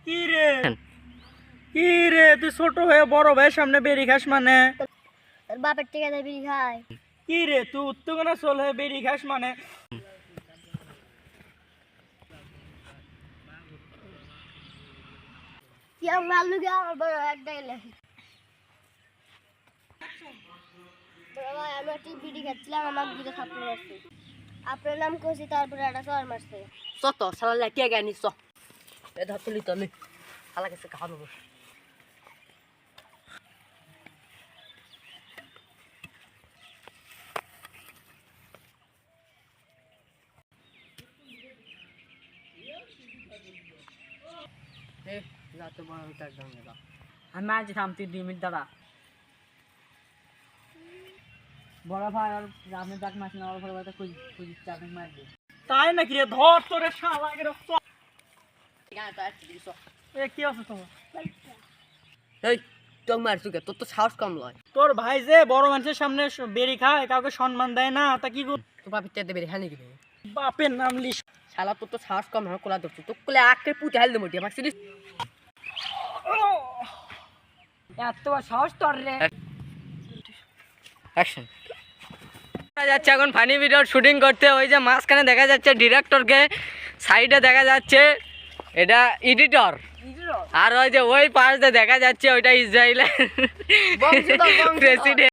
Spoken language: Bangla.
কি রে কি রে তুই ছোট হয়ে বড় ভাইয়ের সামনে বেরি খাস মানে? তোর বাপের টিকা দিয়ে বিড়ি খায়। কি রে তুই উত্তেজনা চল হয়ে বেরি খাস মানে? কি আর মারলু কি আমার বড় একটা গেলে বড় ভাই আমি একটু বিড়ি খাচ্ছিলাম, আমার দিকে থাপড় মারছে। আপনার নাম কইছি, তারপরে একটা চর মারছে। চত শালা লেকে জ্ঞানী চ এ ধর তুলি তলি শালা কাছে খাওয়া দেবো। আমি আজ থামতি 2 মিনিট দাঁড়া। বড় ভাই আর আপনি যাক মাছ না বড় ভাই খুঁজি চাকরি মারবে। তাই নাকি রে? ধর তোরে শালা রে। এ কি আছে তোমার? এই তোর মারছু কে? তোর তো সাহস কম লয়। তোর ভাই যে বড় মানুষের সামনে বেরি খায়, কাউকে সম্মান দেয় না, তা কি কর? তোর বাপের টেতে বেড়ে খানি কিনে বাপের নাম লিস। শালা তোর তো সাহস কম আমার কোলা ধরছো, তোর কোলে আঁকে পুঁতে হাল দেবো আমার সিরিজ। এত সাহস তোর রে। অ্যাকশন। যাচ্ছে এখন ফানি ভিডিওর শুটিং করতে। ওই যে মাঝখানে দেখা যাচ্ছে ডিরেক্টরকে, সাইডে দেখা যাচ্ছে এটা এডিটর, আর ওই যে ওই পাশে দেখা যাচ্ছে ওইটা ইসরায়েলের প্রেসিডেন্ট।